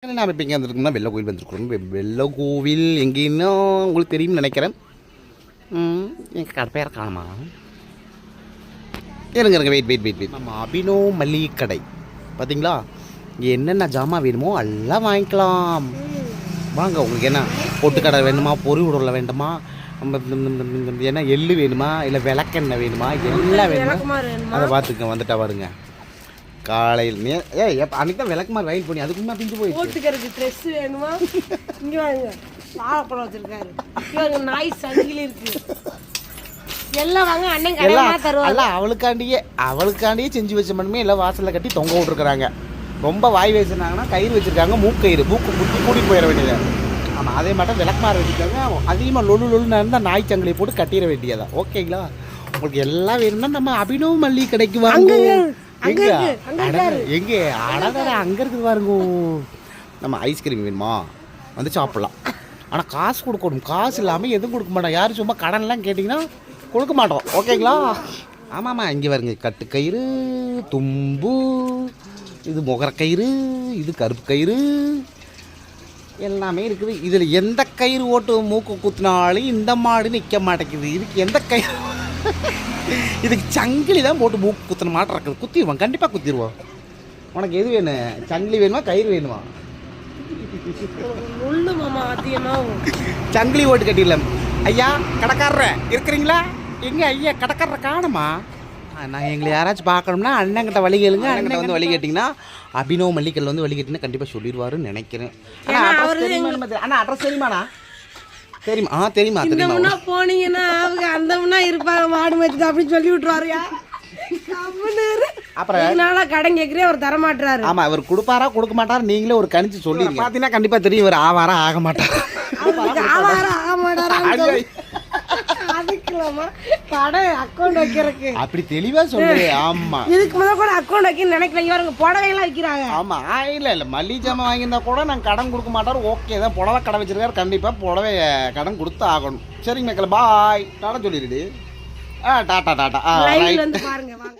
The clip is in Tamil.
நாம் இப்போ இங்கே வந்துருக்கோம்னா வெள்ளை கோவில் வந்துருக்குறோம். வெள்ளை கோவில் எங்கேன்னா உங்களுக்கு தெரியும்னு நினைக்கிறேன். எங்கள் கடை பேரை காணுமா? இருங்க வெயிட் நம்ம அபினோ மளிகை கடை பார்த்தீங்களா? இங்கே என்னென்ன ஜாமான் வேணுமோ எல்லாம் வாங்கிக்கலாம். வாங்க. உங்களுக்கு என்ன பொட்டுக்கடை வேணுமா, பொறிவுடல வேண்டுமா, என்ன எள்ளு வேணுமா, இல்லை விளக்கெண்ணெய் வேணுமா, எல்லாம் வேணுமா அதை பார்த்துக்க வந்துட்டா பாருங்க. காலையில் அன்னைக்கு தான் விளக்கு மாதிரி வயல் பண்ணி அதுக்குமா பிஞ்சு போய் போட்டுக்கிறதுக்கு ட்ரெஸ் வேணுமா? இங்கே வாங்க, வாழைப்பழம் வச்சிருக்காரு. இவங்க நாய் சங்கிலி இருக்கு. எல்லாம் வாங்க, அண்ணன் கடையில தருவாங்க. அவளுக்காண்டியே செஞ்சு வச்ச மட்டுமே எல்லாம் வாசலில் கட்டி தொங்க விட்டுருக்குறாங்க. ரொம்ப வாய் வச்சுருந்தாங்கன்னா கயிறு வச்சுருக்காங்க, மூக்கயிறு மூக்கு குத்தி கூட்டிகிட்டு போயிட வேண்டியது. ஆமாம், அதே மட்டும் விளக்குமாறு வச்சுருக்காங்க. அதிகமாக லொல்லுன்னு இருந்தால் நாய் சங்கிலியை போட்டு கட்டிட வேண்டியதா? ஓகேங்களா? உங்களுக்கு எல்லாம் வேணும்னா நம்ம அபினோ மளிகை கடைக்கு வாங்க. எங்கே அடடா அங்கே இருக்குது பாருங்க. நம்ம ஐஸ்கிரீம் வேணுமா வந்து சாப்பிட்லாம். ஆனால் காசு கொடுக்கணும். காசு இல்லாமல் எதுவும் கொடுக்க மாட்டோம். யாரும் சும்மா கடன்லாம் கேட்டிங்கன்னா கொடுக்க மாட்டோம். ஓகேங்களா? ஆமாம்மா, இங்கே வருங்க. கட்டுக்கயிறு, தும்பு, இது முகரக்கயிறு, இது கருப்பு கயிறு எல்லாமே இருக்குது. இதில் எந்த கயிறு ஓட்டு மூக்கு குத்தினாலும் இந்த மாடு நிற்க மாட்டேங்குது. இதுக்கு எந்த கயிறு? இதுக்கு சங்கிலி தான் போட்டு மூக்கு குத்துன மாட்டம் இருக்குது. குத்திடுவான், கண்டிப்பாக குத்திடுவோம். உனக்கு எது வேணும்? சங்கிலி வேணுமா, கயிறு வேணுமா? சங்கிலி ஓட்டு கட்டிடலாம். ஐயா கடைக்காரர இருக்கிறீங்களா? எங்கே ஐயா கடைக்காரரை காணுமா? நான் எங்களை யாராச்சும் பார்க்கணும்னா அண்ணங்கிட்ட வழி கேளுங்க. அண்ணன் வந்து வழி கேட்டிங்கன்னா அபினோ மல்லிகல் வந்து வழி கேட்டிங்கன்னா கண்டிப்பாக சொல்லிடுவாருன்னு நினைக்கிறேன். ஆனால் அட்ரஸ் தெரியுமாண்ணா? தெரியுமா? தெரியுமா போனீங்கன்னா அவங்க அந்த முன்னா இருப்பாங்க, மாடு மேய்ச்சி அப்படின்னு சொல்லி விட்டுருவாருயா. அப்புறம் கடன் கேட்குறே அவர் தரமாட்டாரு. ஆமா, அவர் கொடுப்பாரா கொடுக்க மாட்டாரு நீங்களே ஒரு கணிச்சு சொல்லிடுங்க. பார்த்தீங்கன்னா கண்டிப்பா தெரியும் இவர் ஆவாரா ஆக மாட்டார். அப்படி தெளிவா சொல்றேன். ஆமா, இதுக்கு முதல்ல கூட அக்கௌண்ட் வைக்க நினைக்கல. இவங்க புடவை எல்லாம் வைக்கிறாங்க. ஆமா, இல்ல மல்லிகை ஜாமான் வாங்கியிருந்தா கூட நான் கடன் கொடுக்க மாட்டாரு. ஓகே தான், புடவை கடை வச்சிருக்காரு, கண்டிப்பா புடவை கடன் கொடுத்து ஆகணும். சரிங்க மக்கள், பாய் டாடா சொல்லிடுது. டாட்டா வந்து பாருங்க வாங்க.